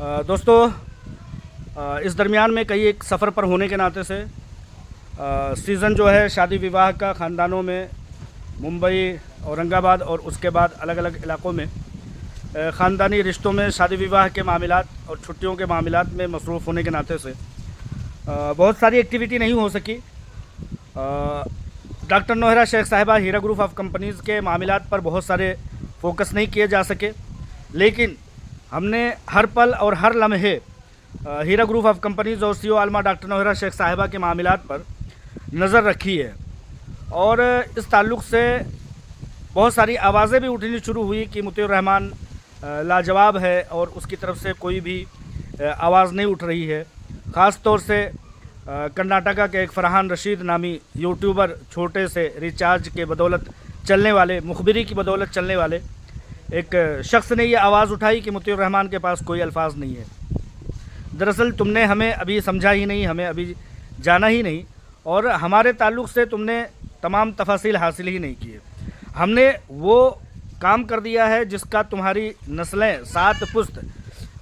दोस्तों, इस दरमियान में कई एक सफ़र पर होने के नाते से सीज़न जो है शादी विवाह का ख़ानदानों में मुंबई, औरंगाबाद और उसके बाद अलग अलग इलाक़ों में ख़ानदानी रिश्तों में शादी विवाह के मामलात और छुट्टियों के मामलात में मसरूफ़ होने के नाते से बहुत सारी एक्टिविटी नहीं हो सकी। डॉक्टर नोहरा शेख साहिबा हीरा ग्रुप ऑफ कंपनीज़ के मामलात पर बहुत सारे फोकस नहीं किए जा सके, लेकिन हमने हर पल और हर लम्हे हीरा ग्रुप ऑफ कंपनीज़ और सीईओ आलमा डॉक्टर नोहरा शेख साहिबा के मामलात पर नज़र रखी है। और इस ताल्लुक़ से बहुत सारी आवाज़ें भी उठनी शुरू हुई कि मुतीउर रहमान लाजवाब है और उसकी तरफ से कोई भी आवाज़ नहीं उठ रही है। ख़ास तौर से कर्नाटका के एक फरहान रशीद नामी यूट्यूबर, छोटे से रिचार्ज के बदौलत चलने वाले, मुखबिरी की बदौलत चलने वाले एक शख्स ने ये आवाज़ उठाई कि मुतीउर रहमान के पास कोई अल्फाज नहीं है। दरअसल तुमने हमें अभी समझा ही नहीं, हमें अभी जाना ही नहीं और हमारे ताल्लुक़ से तुमने तमाम तफासिल हासिल ही नहीं किए। हमने वो काम कर दिया है जिसका तुम्हारी नस्लें, 7 पुश्त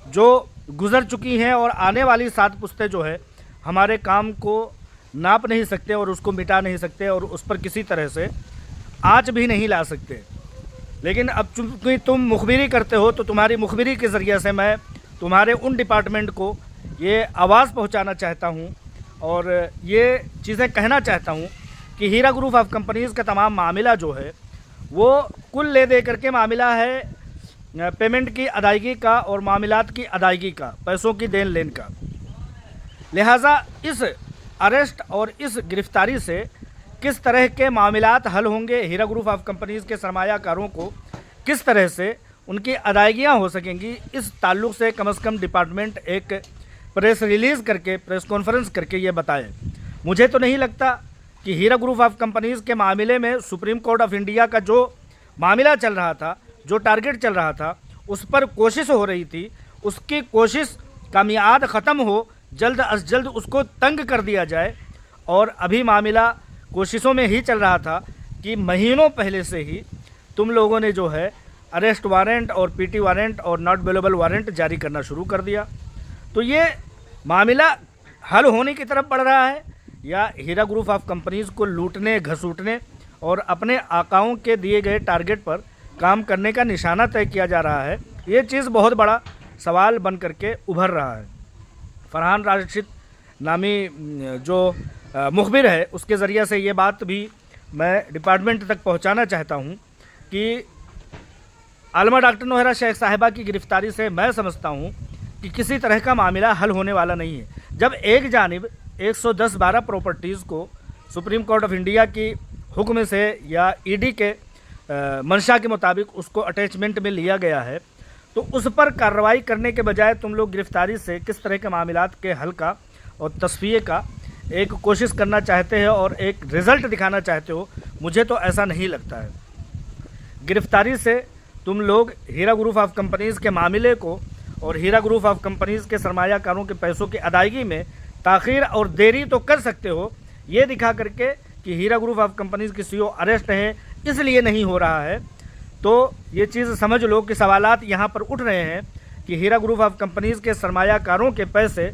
जो गुज़र चुकी हैं और आने वाली 7 पुश्तें जो है हमारे काम को नाप नहीं सकते और उसको मिटा नहीं सकते और उस पर किसी तरह से आँच भी नहीं ला सकते। लेकिन अब चूँकि तुम मुखबिरी करते हो तो तुम्हारी मुखबिरी के ज़रिए से मैं तुम्हारे उन डिपार्टमेंट को ये आवाज़ पहुंचाना चाहता हूं और ये चीज़ें कहना चाहता हूं कि हीरा ग्रुप ऑफ कंपनीज़ का तमाम मामला जो है वो कुल ले दे करके मामला है पेमेंट की अदायगी का और मामलात की अदायगी का, पैसों की देन लेन का। लिहाजा इस अरेस्ट और इस गिरफ्तारी से किस तरह के मामलात हल होंगे, हीरा ग्रुप ऑफ कंपनीज़ के सरमायाकारों को किस तरह से उनकी अदायगियाँ हो सकेंगी, इस ताल्लुक़ से कम से डिपार्टमेंट एक प्रेस रिलीज़ करके, प्रेस कॉन्फ्रेंस करके ये बताए। मुझे तो नहीं लगता कि हीरा ग्रुप ऑफ कंपनीज़ के मामले में सुप्रीम कोर्ट ऑफ इंडिया का जो मामला चल रहा था, जो टारगेट चल रहा था, उस पर कोशिश हो रही थी, उसकी कोशिश का मियाद ख़त्म हो, जल्द अज जल्द उसको तंग कर दिया जाए। और अभी मामला कोशिशों में ही चल रहा था कि महीनों पहले से ही तुम लोगों ने जो है अरेस्ट वारंट और पीटी वारंट और नॉट बेलेबल वारंट जारी करना शुरू कर दिया। तो ये मामला हल होने की तरफ बढ़ रहा है या हीरा ग्रुप ऑफ कंपनीज़ को लूटने, घसूटने और अपने आकाओं के दिए गए टारगेट पर काम करने का निशाना तय किया जा रहा है। ये चीज़ बहुत बड़ा सवाल बन करके उभर रहा है। फरहान राशिद नामी जो मुखबिर है उसके ज़रिए से ये बात भी मैं डिपार्टमेंट तक पहुंचाना चाहता हूं कि आलमा डॉक्टर नोहरा शेख साहिबा की गिरफ्तारी से मैं समझता हूं कि किसी तरह का मामला हल होने वाला नहीं है। जब एक जानिब 110-12 प्रॉपर्टीज़ को सुप्रीम कोर्ट ऑफ इंडिया की हुक्म से या ईडी के मंशा के मुताबिक उसको अटैचमेंट में लिया गया है, तो उस पर कार्रवाई करने के बजाय तुम लोग गिरफ्तारी से किस तरह के मामलात के हल का और तस्फिये का एक कोशिश करना चाहते हो और एक रिज़ल्ट दिखाना चाहते हो, मुझे तो ऐसा नहीं लगता है। गिरफ्तारी से तुम लोग हीरा ग्रुप ऑफ कंपनीज़ के मामले को और हीरा ग्रुप ऑफ कंपनीज़ के सरमायाकारों के पैसों की अदायगी में ताख़ीर और देरी तो कर सकते हो, ये दिखा करके कि हीरा ग्रुप ऑफ कंपनीज़ की सीईओ अरेस्ट है इसलिए नहीं हो रहा है। तो ये चीज़ समझ लो कि सवालात यहाँ पर उठ रहे हैं कि हीरा ग्रुप ऑफ कंपनीज़ के सरमायाकारों के पैसे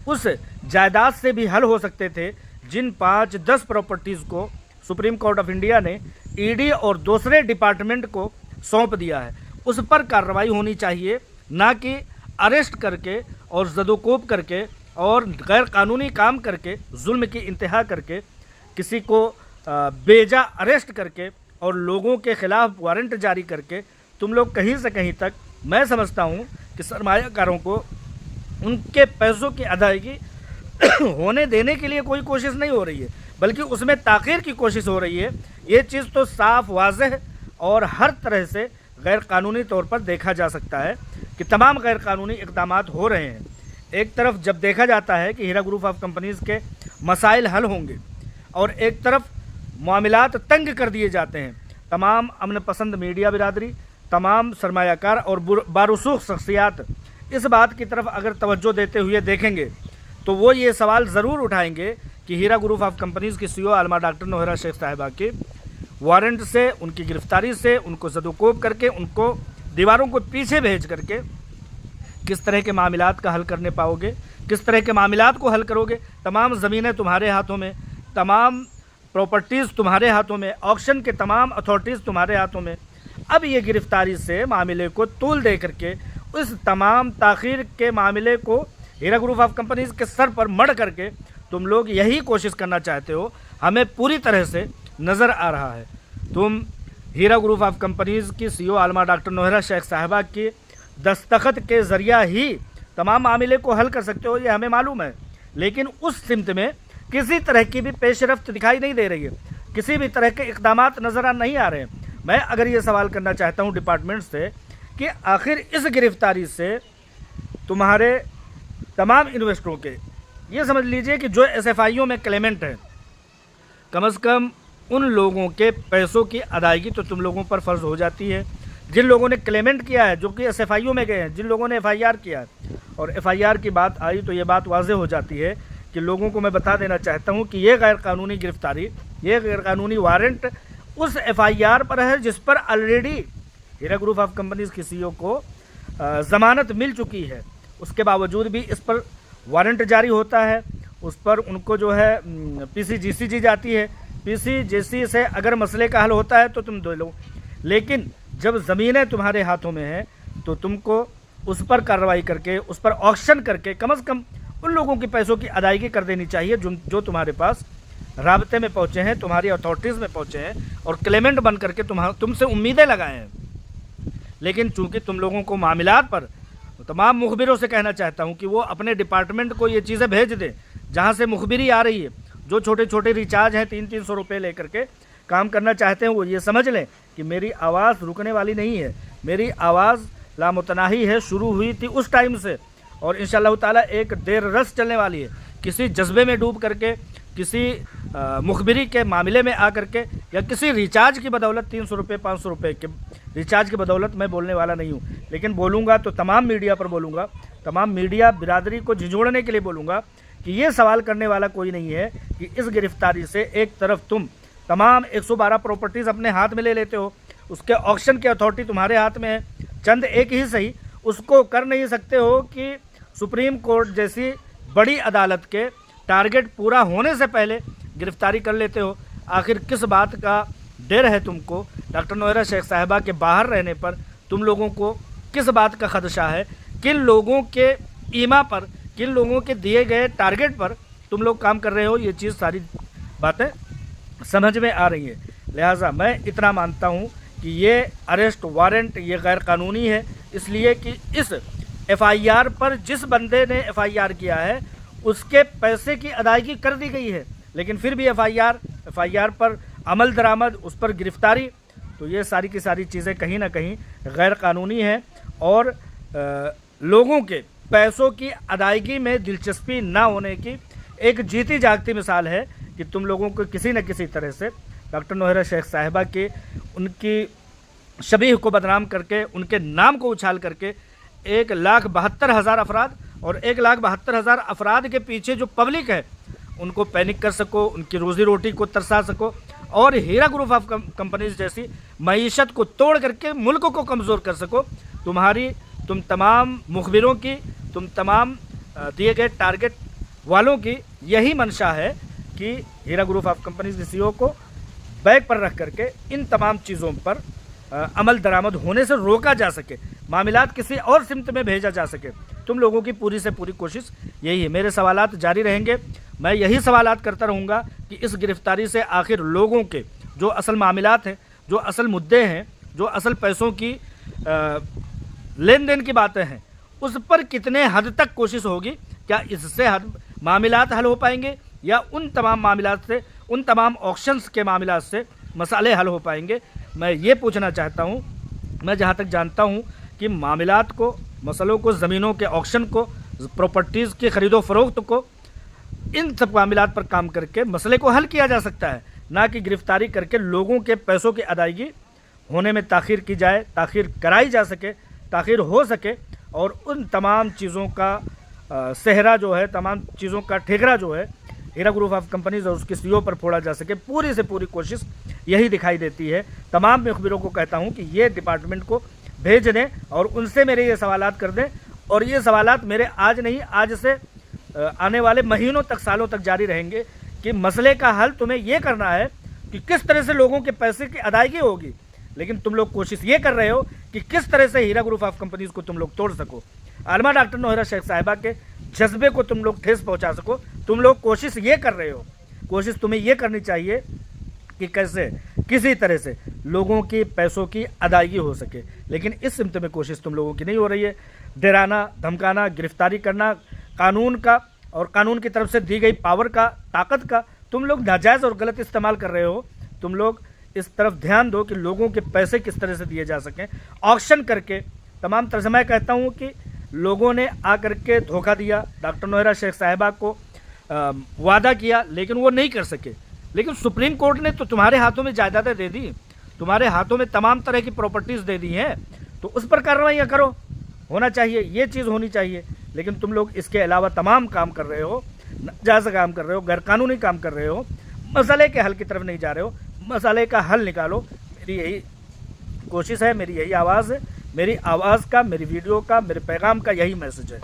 उस जायदाद से भी हल हो सकते थे जिन 5-10 प्रॉपर्टीज़ को सुप्रीम कोर्ट ऑफ इंडिया ने ईडी और दूसरे डिपार्टमेंट को सौंप दिया है। उस पर कार्रवाई होनी चाहिए, ना कि अरेस्ट करके और ज़दोकोब करके और गैर कानूनी काम करके, जुल्म की इंतहा करके, किसी को बेजा अरेस्ट करके और लोगों के ख़िलाफ़ वारंट जारी करके तुम लोग कहीं से कहीं तक, मैं समझता हूँ कि सरमायाकारों को उनके पैसों की अदायगी होने देने के लिए कोई कोशिश नहीं हो रही है, बल्कि उसमें ताख़ीर की कोशिश हो रही है। ये चीज़ तो साफ वाज़ेह और हर तरह से गैर कानूनी तौर पर देखा जा सकता है कि तमाम गैर कानूनी इक़दामात हो रहे हैं। एक तरफ जब देखा जाता है कि हीरा ग्रुप ऑफ कंपनीज़ के मसाइल हल होंगे और एक तरफ मामलात तंग कर दिए जाते हैं, तमाम अमन पसंद मीडिया बिरादरी, तमाम सरमायाकार और बारूसूख शख्सियात इस बात की तरफ अगर तवज्जो देते हुए देखेंगे तो वो ये सवाल ज़रूर उठाएंगे कि हीरा ग्रुप ऑफ कंपनीज़ की सीईओ आलमा डॉक्टर नोहरा शेख साहिबा के वारंट से, उनकी गिरफ्तारी से, उनको ज़दोकोब करके, उनको दीवारों को पीछे भेज करके किस तरह के मामलात का हल करने पाओगे, किस तरह के मामलात को हल करोगे। तमाम ज़मीनें तुम्हारे हाथों में, तमाम प्रॉपर्टीज़ तुम्हारे हाथों में, ऑक्शन के तमाम अथॉरिटीज़ तुम्हारे हाथों में। अब ये गिरफ्तारी से मामले को तूल दे करके उस तमाम ताख़ीर के मामले को हीरा ग्रुप ऑफ कंपनीज़ के सर पर मढ़ करके तुम लोग यही कोशिश करना चाहते हो। हमें पूरी तरह से नज़र आ रहा है तुम हीरा ग्रुप ऑफ कंपनीज़ की CEO आलमा डॉक्टर नोहरा शेख साहिबा की दस्तखत के ज़रिया ही तमाम मामले को हल कर सकते हो, ये हमें मालूम है। लेकिन उस सिमत में किसी तरह की भी पेशरफ्त दिखाई नहीं दे रही है, किसी भी तरह के इक़दामात नज़र नहीं आ रहे हैं। मैं अगर ये सवाल करना चाहता हूँ डिपार्टमेंट से कि आखिर इस गिरफ्तारी से तुम्हारे तमाम इन्वेस्टरों के, ये समझ लीजिए कि जो SFIओ में क्लेमेंट हैं, कम से कम उन लोगों के पैसों की अदायगी तो तुम लोगों पर फ़र्ज़ हो जाती है। जिन लोगों ने क्लेमेंट किया है, जो कि SFIओ में गए हैं, जिन लोगों ने FIR किया है, और FIR की बात आई तो ये बात वाज़ेह हो जाती है कि लोगों को मैं बता देना चाहता हूँ कि ये गैरकानूनी गिरफ्तारी, ये गैरकानूनी वारंट उस FIR पर है जिस पर already Heera group of companies की CEO को ज़मानत मिल चुकी है। उसके बावजूद भी इस पर वारंट जारी होता है, उस पर उनको जो है PCGC जाती है। PCGC से अगर मसले का हल होता है तो तुम दे लो, लेकिन जब ज़मीनें तुम्हारे हाथों में हैं तो तुमको उस पर कार्रवाई करके, उस पर ऑक्शन करके कम से कम उन लोगों की पैसों की अदायगी कर देनी चाहिए जो तुम्हारे पास राब्ते में पहुँचे हैं, तुम्हारी अथॉरिटीज़ में पहुँचे हैं और क्लेमेंट बन करके तुमसे उम्मीदें लगाए हैं। लेकिन चूँकि तुम लोगों को मामलात पर तमाम मुखबिरों से कहना चाहता हूँ कि वो अपने डिपार्टमेंट को ये चीज़ें भेज दें जहाँ से मुखबिरी आ रही है। जो छोटे छोटे रिचार्ज हैं 300-300 रुपये लेकर के काम करना चाहते हैं, वो ये समझ लें कि मेरी आवाज़ रुकने वाली नहीं है। मेरी आवाज़ लामुतनाही है, शुरू हुई थी उस टाइम से और इंशाअल्लाह ताला एक देर रस चलने वाली है। किसी जज्बे में डूब करके, किसी मुखबिरी के मामले में आ करके या किसी रिचार्ज की बदौलत 300 रुपये 500 रुपये के रिचार्ज की बदौलत मैं बोलने वाला नहीं हूँ। लेकिन बोलूँगा तो तमाम मीडिया पर बोलूँगा, तमाम मीडिया बिरादरी को झिझोड़ने के लिए बोलूँगा कि ये सवाल करने वाला कोई नहीं है कि इस गिरफ्तारी से एक तरफ तुम तमाम 112 प्रॉपर्टीज़ अपने हाथ में ले लेते हो, उसके ऑक्शन की अथॉरिटी तुम्हारे हाथ में है, चंद एक ही सही उसको कर नहीं सकते हो कि सुप्रीम कोर्ट जैसी बड़ी अदालत के टारगेट पूरा होने से पहले गिरफ्तारी कर लेते हो। आखिर किस बात का डर है तुमको? डॉक्टर नोहरा शेख साहिबा के बाहर रहने पर तुम लोगों को किस बात का खदशा है? किन लोगों के ईमा पर, किन लोगों के दिए गए टारगेट पर तुम लोग काम कर रहे हो? ये चीज़ सारी बातें समझ में आ रही है। लिहाजा मैं इतना मानता हूँ कि ये अरेस्ट वारंट ये गैर कानूनी है, इसलिए कि इस FIR पर जिस बंदे ने FIR किया है उसके पैसे की अदायगी कर दी गई है, लेकिन फिर भी FIR पर अमल दरामद, उस पर गिरफ्तारी, तो ये सारी की सारी चीज़ें कहीं ना कहीं गैर कानूनी हैं और लोगों के पैसों की अदायगी में दिलचस्पी ना होने की एक जीती जागती मिसाल है कि तुम लोगों को किसी न किसी तरह से डॉक्टर नोहरा शेख साहिबा के उनकी शबीह को बदनाम करके, उनके नाम को उछाल करके 1,72,000 अफराद और 1,72,000 अफराद के पीछे जो पब्लिक है उनको पैनिक कर सको, उनकी रोज़ी रोटी को तरसा सको और हीरा ग्रुप ऑफ कंपनीज जैसी मईशत को तोड़ करके मुल्क को कमज़ोर कर सको। तुम तमाम मुखबिरों की, तुम तमाम दिए गए टारगेट वालों की यही मंशा है कि हीरा ग्रुप ऑफ कंपनीज के CEO को बैक पर रख करके इन तमाम चीज़ों पर अमल दरामद होने से रोका जा सके, मामलात किसी और सिमत में भेजा जा सके। तुम लोगों की पूरी से पूरी कोशिश यही है। मेरे सवालात जारी रहेंगे, मैं यही सवालात करता रहूँगा कि इस गिरफ्तारी से आखिर लोगों के जो असल मामलात हैं, जो असल मुद्दे हैं, जो असल पैसों की लेन देन की बातें हैं, उस पर कितने हद तक कोशिश होगी। क्या इससे मामलात हल हो पाएंगे या उन तमाम मामलात से, उन तमाम ऑक्शंस के मामलात से मसाले हल हो पाएंगे? मैं ये पूछना चाहता हूँ। मैं जहाँ तक जानता हूँ कि मामलात को, मसलों को, ज़मीनों के ऑक्शन को, प्रॉपर्टीज़ की ख़रीदो फरोख्त को, इन सब मामलात पर काम करके मसले को हल किया जा सकता है, ना कि गिरफ्तारी करके लोगों के पैसों की अदायगी होने में ताख़ीर की जाए, ताख़ीर कराई जा सके, ताख़ीर हो सके और उन तमाम चीज़ों का सेहरा जो है, तमाम चीज़ों का ठेकरा जो है हीरा ग्रुप ऑफ कंपनीज और उसके CEO पर फोड़ा जा सके। पूरी से पूरी कोशिश यही दिखाई देती है। तमाम मुखबिरों को कहता हूं कि ये डिपार्टमेंट को भेज दें और उनसे मेरे ये सवालात कर दें और ये सवालात मेरे आज नहीं, आज से आने वाले महीनों तक, सालों तक जारी रहेंगे कि मसले का हल तुम्हें ये करना है कि किस तरह से लोगों के पैसे की अदायगी होगी, लेकिन तुम लोग कोशिश ये कर रहे हो कि किस तरह से हीरा ग्रुप ऑफ कंपनीज को तुम लोग तोड़ सको, आलमा डॉक्टर नौहरा शेख साहिबा के जज्बे को तुम लोग ठेस पहुंचा सको। तुम लोग कोशिश ये कर रहे हो, कोशिश तुम्हें ये करनी चाहिए कि कैसे किसी तरह से लोगों की पैसों की अदायगी हो सके, लेकिन इस सिमत में कोशिश तुम लोगों की नहीं हो रही है। डराना, धमकाना, गिरफ्तारी करना, कानून का और कानून की तरफ से दी गई पावर का, ताकत का तुम लोग नाजायज़ और गलत इस्तेमाल कर रहे हो। तुम लोग इस तरफ ध्यान दो कि लोगों के पैसे किस तरह से दिए जा सकें, ऑक्शन करके। तमाम तरह से मैं कहता हूँ कि लोगों ने आकर के धोखा दिया, डॉक्टर नौहरा शेख साहिबा को वादा किया लेकिन वो नहीं कर सके, लेकिन सुप्रीम कोर्ट ने तो तुम्हारे हाथों में जायदादें दे दी, तुम्हारे हाथों में तमाम तरह की प्रॉपर्टीज़ दे दी हैं, तो उस पर कार्रवाई करो। होना चाहिए, ये चीज़ होनी चाहिए, लेकिन तुम लोग इसके अलावा तमाम काम कर रहे हो, नाजायज़ काम कर रहे हो, गैरकानूनी काम कर रहे हो, मसले के हल की तरफ नहीं जा रहे हो। मसले का हल निकालो, मेरी यही कोशिश है, मेरी यही आवाज़ है, मेरी आवाज़ का, मेरी वीडियो का, मेरे पैगाम का यही मैसेज है।